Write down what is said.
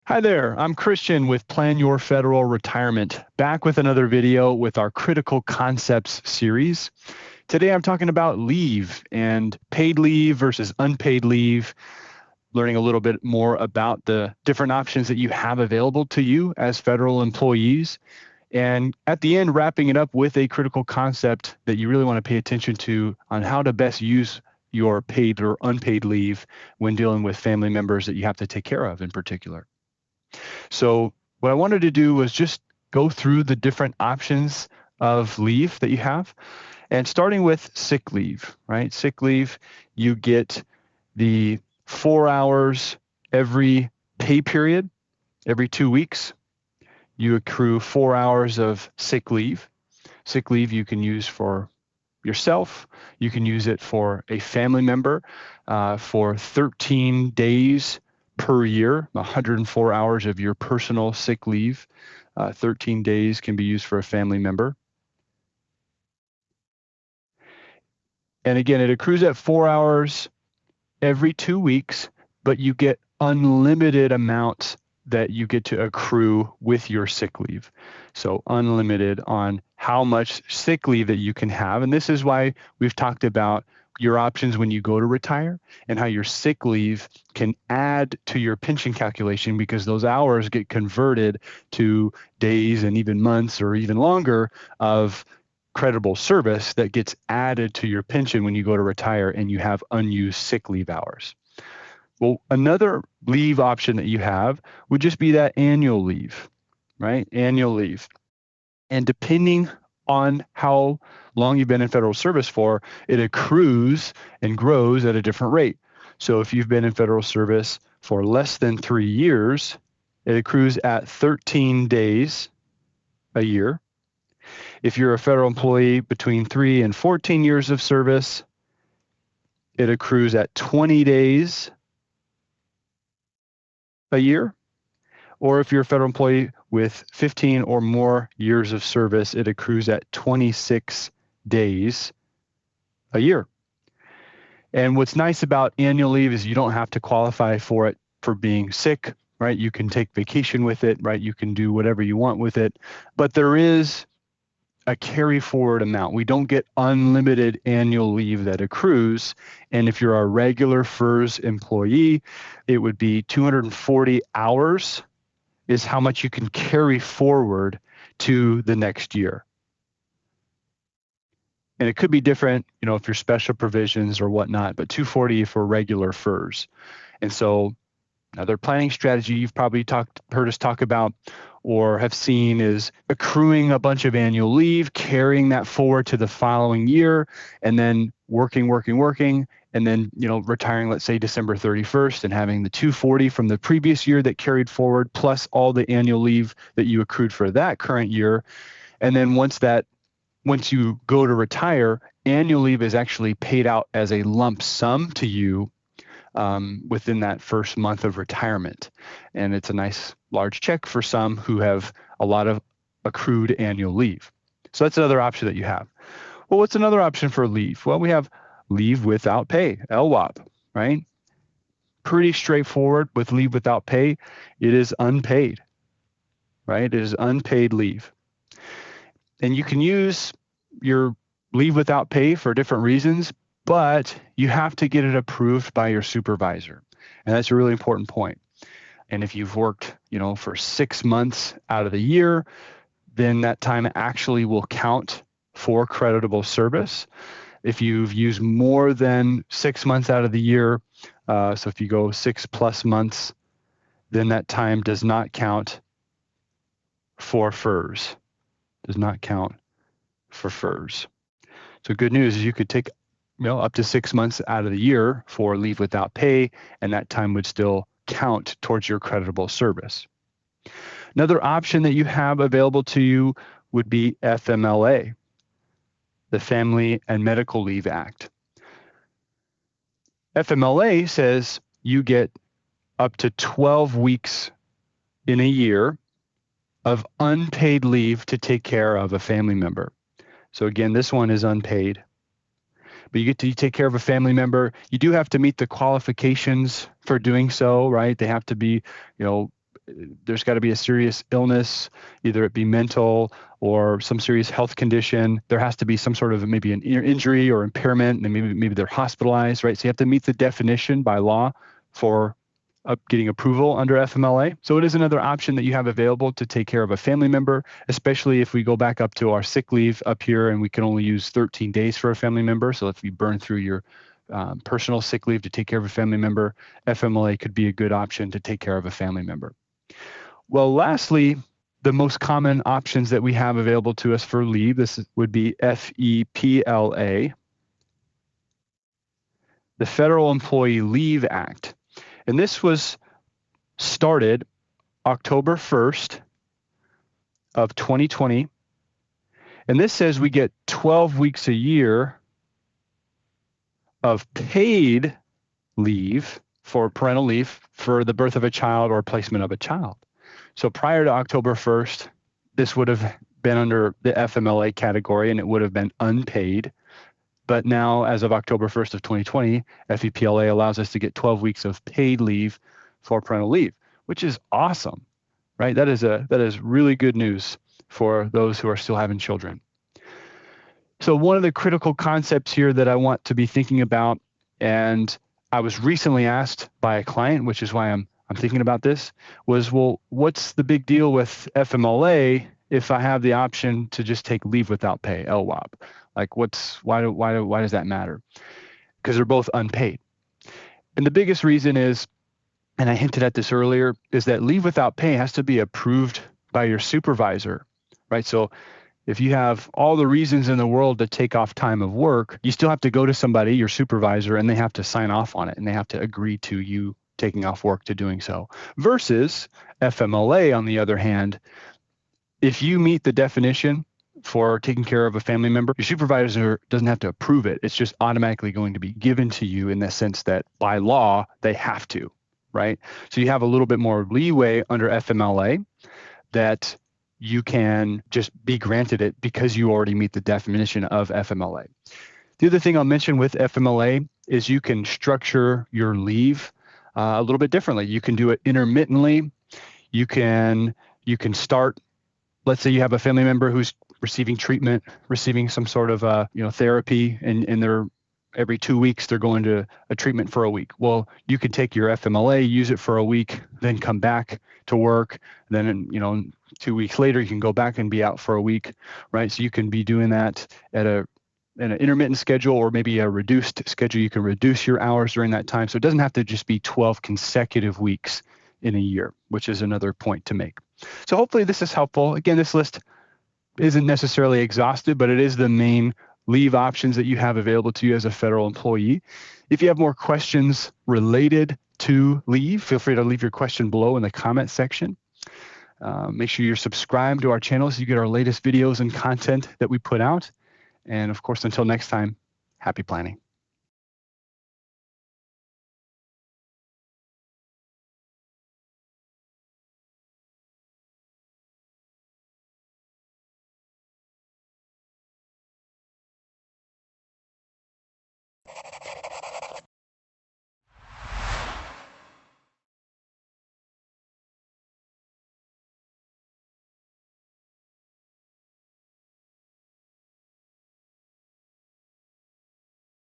Hi there, I'm Christian with Plan Your Federal Retirement, back with another video with our Critical Concepts series. Today I'm talking about leave and paid leave versus unpaid leave, learning a little bit more about the different options that you have available to you as federal employees. And at the end, wrapping it up with a critical concept that you really want to pay attention to on how to best use your paid or unpaid leave when dealing with family members that you have to take care of in particular. So what I wanted to do was just go through the different options of leave that you have, and starting with sick leave, right? Sick leave, you get the 4 hours every pay period, every 2 weeks. You accrue 4 hours of sick leave. Sick leave you can use for yourself. You can use it for a family member for 13 days per year, 104 hours of your personal sick leave. 13 days can be used for a family member. And again, it accrues at 4 hours every 2 weeks, but you get unlimited amounts that you get to accrue with your sick leave. So unlimited on how much sick leave that you can have. And this is why we've talked about your options when you go to retire and how your sick leave can add to your pension calculation, because those hours get converted to days and even months or even longer of credible service that gets added to your pension when you go to retire and you have unused sick leave hours. Well, another leave option that you have would just be that annual leave, right? Annual leave. And depending on how long you've been in federal service for, it accrues and grows at a different rate. So if you've been in federal service for less than 3 years, it accrues at 13 days a year. If you're a federal employee between 3 and 14 years of service, it accrues at 20 days a year. Or if you're a federal employee with 15 or more years of service, it accrues at 26 days a year. And what's nice about annual leave is you don't have to qualify for it for being sick, right? You can take vacation with it, right? You can do whatever you want with it. But there is a carry forward amount. We don't get unlimited annual leave that accrues. And if you're a regular FERS employee, it would be 240 hours is how much you can carry forward to the next year. And it could be different, if you're special provisions or whatnot, but 240 for regular FERS. And so another planning strategy you've probably heard us talk about or have seen is accruing a bunch of annual leave, carrying that forward to the following year, and then working, and then retiring, let's say December 31st, and having the 240 from the previous year that carried forward, plus all the annual leave that you accrued for that current year. And then once you go to retire, annual leave is actually paid out as a lump sum to you within that first month of retirement. And it's a nice large check for some who have a lot of accrued annual leave. So that's another option that you have. Well, what's another option for leave? Well, we have leave without pay, LWOP, right? Pretty straightforward with leave without pay. It is unpaid, right? It is unpaid leave. And you can use your leave without pay for different reasons, but you have to get it approved by your supervisor. And that's a really important point. And if you've worked, for 6 months out of the year, then that time actually will count for creditable service. If you've used more than 6 months out of the year, so if you go 6+ months, then that time does not count for FERS. Does not count for FERS. So good news is you could take up to 6 months out of the year for leave without pay, and that time would still count towards your creditable service. Another option that you have available to you would be FMLA, the Family and Medical Leave Act. FMLA says you get up to 12 weeks in a year of unpaid leave to take care of a family member. So again, this one is unpaid, but you get to take care of a family member. You do have to meet the qualifications for doing so, right? They have to be, there's got to be a serious illness, either it be mental or some serious health condition. There has to be some sort of maybe an injury or impairment, and maybe they're hospitalized, right? So you have to meet the definition by law for getting approval under FMLA. So it is another option that you have available to take care of a family member, especially if we go back up to our sick leave up here and we can only use 13 days for a family member. So if you burn through your personal sick leave to take care of a family member, FMLA could be a good option to take care of a family member. Well, lastly, the most common options that we have available to us for leave, this would be FEPLA, the Federal Employee Leave Act. And this was started October 1st of 2020. And this says we get 12 weeks a year of paid leave for parental leave for the birth of a child or placement of a child. So prior to October 1st, this would have been under the FMLA category and it would have been unpaid. But now, as of October 1st of 2020, FEPLA allows us to get 12 weeks of paid leave for parental leave, which is awesome, right? That is really good news for those who are still having children. So one of the critical concepts here that I want to be thinking about, and I was recently asked by a client, which is why I'm thinking about this, was, well, what's the big deal with FMLA if I have the option to just take leave without pay, LWOP? Like, why does that matter? Because they're both unpaid. And the biggest reason is, and I hinted at this earlier, is that leave without pay has to be approved by your supervisor, right? So if you have all the reasons in the world to take off time of work, you still have to go to somebody, your supervisor, and they have to sign off on it, and they have to agree to you taking off work to doing so. Versus FMLA, on the other hand, if you meet the definition for taking care of a family member, your supervisor doesn't have to approve it. It's just automatically going to be given to you in the sense that by law, they have to, right? So you have a little bit more leeway under FMLA that you can just be granted it because you already meet the definition of FMLA. The other thing I'll mention with FMLA is you can structure your leave a little bit differently. You can do it intermittently. You can start, let's say you have a family member who's receiving treatment, receiving some sort of therapy, and they're every 2 weeks they're going to a treatment for a week. Well, you could take your FMLA, use it for a week, then come back to work. Then 2 weeks later you can go back and be out for a week, right? So you can be doing that at an intermittent schedule or maybe a reduced schedule. You can reduce your hours during that time. So it doesn't have to just be 12 consecutive weeks in a year, which is another point to make. So hopefully this is helpful. Again, this list isn't necessarily exhaustive, but it is the main leave options that you have available to you as a federal employee. If you have more questions related to leave, feel free to leave your question below in the comment section. Make sure you're subscribed to our channel so you get our latest videos and content that we put out. And of course, until next time, happy planning.